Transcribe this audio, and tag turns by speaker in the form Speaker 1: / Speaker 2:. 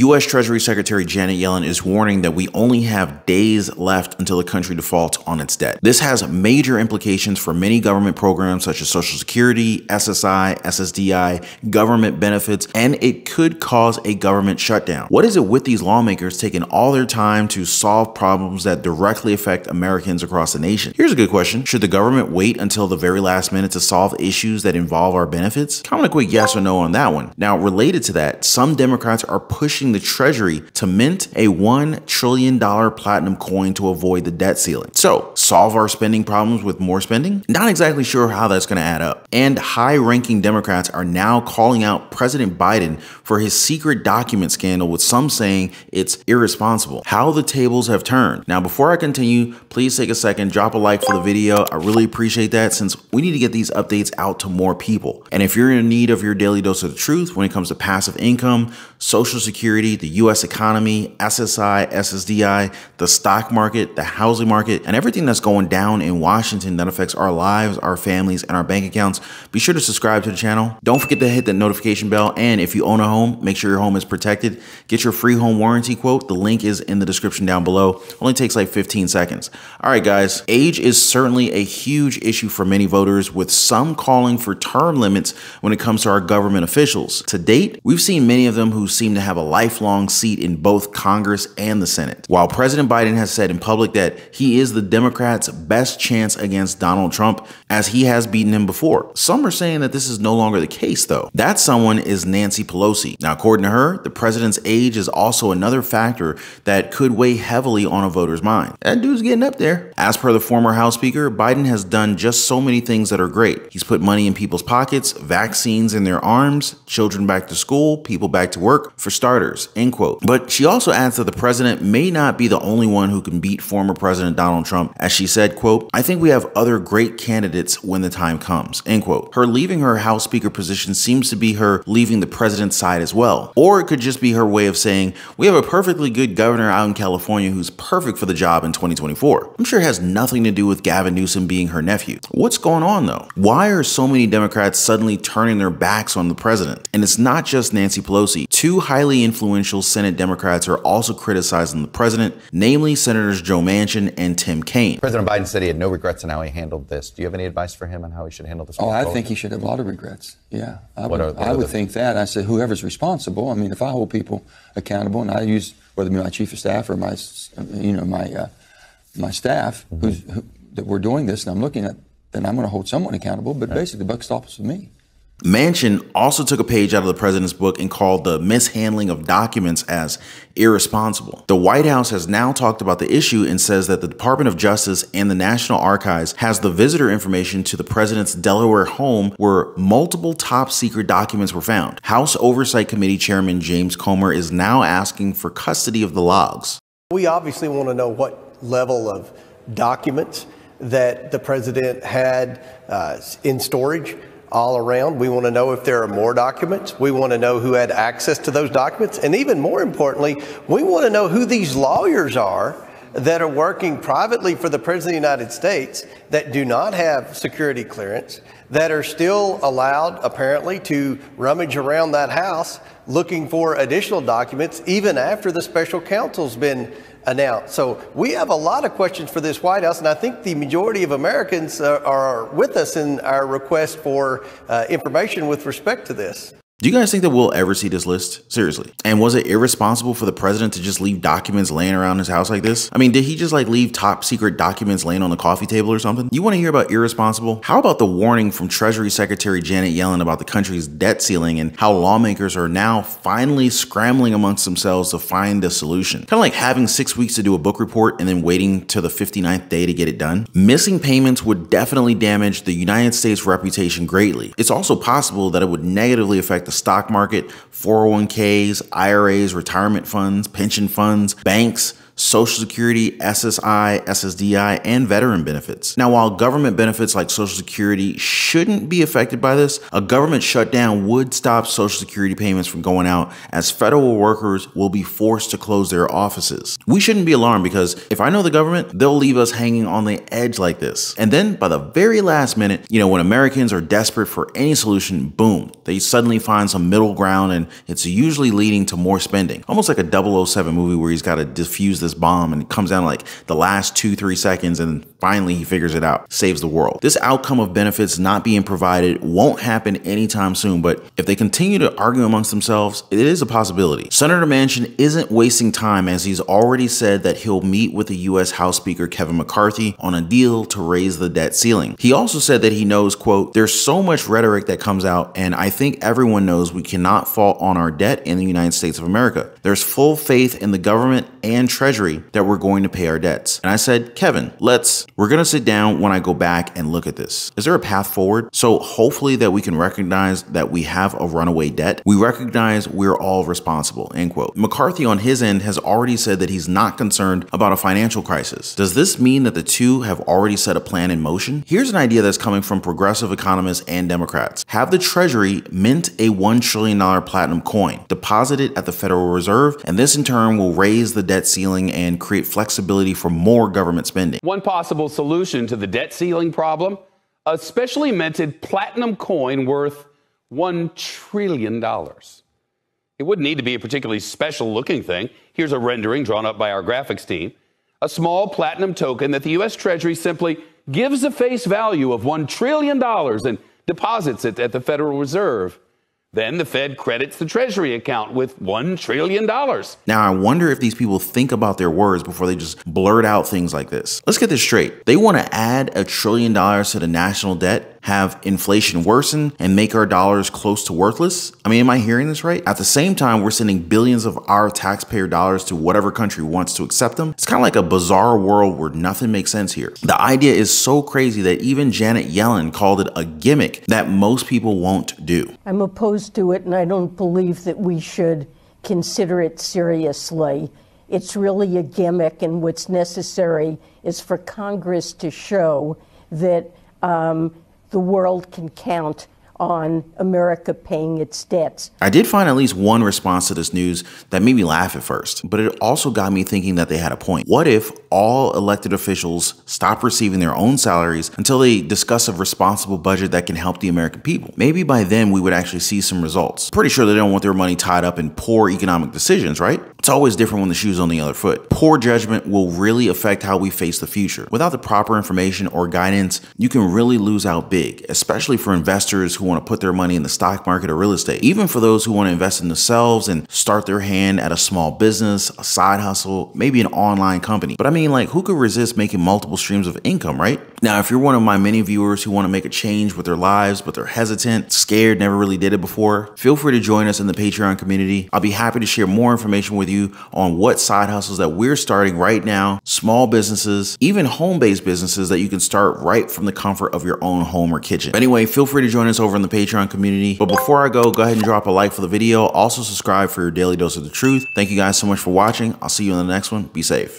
Speaker 1: U.S. Treasury Secretary Janet Yellen is warning that we only have days left until the country defaults on its debt. This has major implications for many government programs such as Social Security, SSI, SSDI, government benefits, and it could cause a government shutdown. What is it with these lawmakers taking all their time to solve problems that directly affect Americans across the nation? Here's a good question. Should the government wait until the very last minute to solve issues that involve our benefits? Comment a quick yes or no on that one. Now, related to that, some Democrats are pushing the Treasury to mint a $1 trillion platinum coin to avoid the debt ceiling. So, solve our spending problems with more spending? Not exactly sure how that's going to add up. And high-ranking Democrats are now calling out President Biden for his secret document scandal, with some saying it's irresponsible. How the tables have turned. Now, before I continue, please take a second, drop a like for the video. I really appreciate that, since we need to get these updates out to more people. And if you're in need of your daily dose of the truth when it comes to passive income, Social Security, the US economy, SSI, SSDI, the stock market, the housing market, and everything that's going down in Washington that affects our lives, our families, and our bank accounts, be sure to subscribe to the channel. Don't forget to hit that notification bell. And if you own a home, make sure your home is protected. Get your free home warranty quote. The link is in the description down below. Only takes like 15 seconds. All right, guys, age is certainly a huge issue for many voters, with some calling for term limits when it comes to our government officials. To date, we've seen many of them who seem to have a lifelong seat in both Congress and the Senate. While President Biden has said in public that he is the Democrats' best chance against Donald Trump, as he has beaten him before, some are saying that this is no longer the case, though. That someone is Nancy Pelosi. Now, according to her, the president's age is also another factor that could weigh heavily on a voter's mind. That dude's getting up there. As per the former House Speaker, Biden has done just so many things that are great. He's put money in people's pockets, vaccines in their arms, children back to school, people back to work, for starters, end quote. But she also adds that the president may not be the only one who can beat former President Donald Trump, as she said, quote, "I think we have other great candidates when the time comes," end quote. Her leaving her House Speaker position seems to be her leaving the president's side as well. Or it could just be her way of saying, we have a perfectly good governor out in California who's perfect for the job in 2024. I'm sure it has nothing to do with Gavin Newsom being her nephew. What's going on, though? Why are so many Democrats suddenly turning their backs on the president? And it's not just Nancy Pelosi. Two highly influential Senate Democrats are also criticizing the president, namely Senators Joe Manchin and Tim Kaine.
Speaker 2: President Biden said he had no regrets in how he handled this. Do you have any advice for him on how he should handle this?
Speaker 3: Oh, I think he should have a lot of regrets. Yeah, I would think that. I said, whoever's responsible. I mean, if I hold people accountable, and I use whether it be my chief of staff or my, my staff, that we're doing this, and I'm looking at, then I'm going to hold someone accountable. But basically, the buck stops with me.
Speaker 1: Manchin also took a page out of the president's book and called the mishandling of documents as irresponsible. The White House has now talked about the issue and says that the Department of Justice and the National Archives has the visitor information to the president's Delaware home where multiple top secret documents were found. House Oversight Committee Chairman James Comer is now asking for custody of the logs.
Speaker 4: We obviously want to know what level of documents that the president had in storage all around. We want to know if there are more documents. We want to know who had access to those documents. And even more importantly, we want to know who these lawyers are that are working privately for the President of the United States that do not have security clearance, that are still allowed, apparently, to rummage around that house looking for additional documents, even after the special counsel's been announced. So we have a lot of questions for this White House, and I think the majority of Americans are with us in our request for information with respect to this.
Speaker 1: Do you guys think that we'll ever see this list? Seriously. And was it irresponsible for the president to just leave documents laying around his house like this? I mean, did he just like leave top secret documents laying on the coffee table or something? You want to hear about irresponsible? How about the warning from Treasury Secretary Janet Yellen about the country's debt ceiling and how lawmakers are now finally scrambling amongst themselves to find a solution? Kind of like having 6 weeks to do a book report and then waiting to the 59th day to get it done. Missing payments would definitely damage the United States' reputation greatly. It's also possible that it would negatively affect the stock market, 401ks, IRAs, retirement funds, pension funds, banks, Social Security, SSI, SSDI, and veteran benefits. Now, while government benefits like Social Security shouldn't be affected by this, a government shutdown would stop Social Security payments from going out, as federal workers will be forced to close their offices. We shouldn't be alarmed, because if I know the government, they'll leave us hanging on the edge like this. And then by the very last minute, when Americans are desperate for any solution, boom, they suddenly find some middle ground, and it's usually leading to more spending. Almost like a 007 movie where he's got to defuse this bomb and it comes down like the last 2-3 seconds, and finally he figures it out, saves the world. This outcome of benefits not being provided won't happen anytime soon, but if they continue to argue amongst themselves, it is a possibility. Senator Manchin isn't wasting time, as he's already said that he'll meet with the U.S. House Speaker Kevin McCarthy on a deal to raise the debt ceiling. He also said that he knows, quote, "There's so much rhetoric that comes out, and I think everyone knows we cannot fault on our debt in the United States of America. There's full faith in the government and Treasury that we're going to pay our debts." And I said, Kevin, we're going to sit down when I go back and look at this. Is there a path forward? So hopefully that we can recognize that we have a runaway debt. We recognize we're all responsible, end quote. McCarthy on his end has already said that he's not concerned about a financial crisis. Does this mean that the two have already set a plan in motion? Here's an idea that's coming from progressive economists and Democrats. Have the Treasury mint a $1 trillion platinum coin, deposit it at the Federal Reserve, and this in turn will raise the debt ceiling and create flexibility for more government spending.
Speaker 5: One possible solution to the debt ceiling problem, a specially minted platinum coin worth $1 trillion. It wouldn't need to be a particularly special looking thing. Here's a rendering drawn up by our graphics team. A small platinum token that the U.S. Treasury simply gives a face value of $1 trillion and deposits it at the Federal Reserve. Then the Fed credits the Treasury account with $1 trillion.
Speaker 1: Now, I wonder if these people think about their words before they just blurt out things like this. Let's get this straight. They want to add $1 trillion to the national debt, have inflation worsen, and make our dollars close to worthless? I mean, am I hearing this right? At the same time, we're sending billions of our taxpayer dollars to whatever country wants to accept them. It's kind of like a bizarre world where nothing makes sense here. The idea is so crazy that even Janet Yellen called it a gimmick that most people won't do.
Speaker 6: I'm opposed to it, and I don't believe that we should consider it seriously. It's really a gimmick, and what's necessary is for Congress to show that the world can count on America paying its debts.
Speaker 1: I did find at least one response to this news that made me laugh at first, but it also got me thinking that they had a point. What if all elected officials stop receiving their own salaries until they discuss a responsible budget that can help the American people? Maybe by then we would actually see some results. Pretty sure they don't want their money tied up in poor economic decisions, right? It's always different when the shoe's on the other foot. Poor judgment will really affect how we face the future. Without the proper information or guidance, you can really lose out big, especially for investors who want to put their money in the stock market or real estate. Even for those who want to invest in themselves and start their hand at a small business, a side hustle, maybe an online company. But I mean, like, who could resist making multiple streams of income, right? Now, if you're one of my many viewers who want to make a change with their lives, but they're hesitant, scared, never really did it before, feel free to join us in the Patreon community. I'll be happy to share more information with you on what side hustles that we're starting right now, small businesses, even home-based businesses that you can start right from the comfort of your own home or kitchen. Anyway, feel free to join us over in the Patreon community. But before I go ahead and drop a like for the video. Also subscribe for your daily dose of the truth. Thank you guys so much for watching. I'll see you in the next one. Be safe.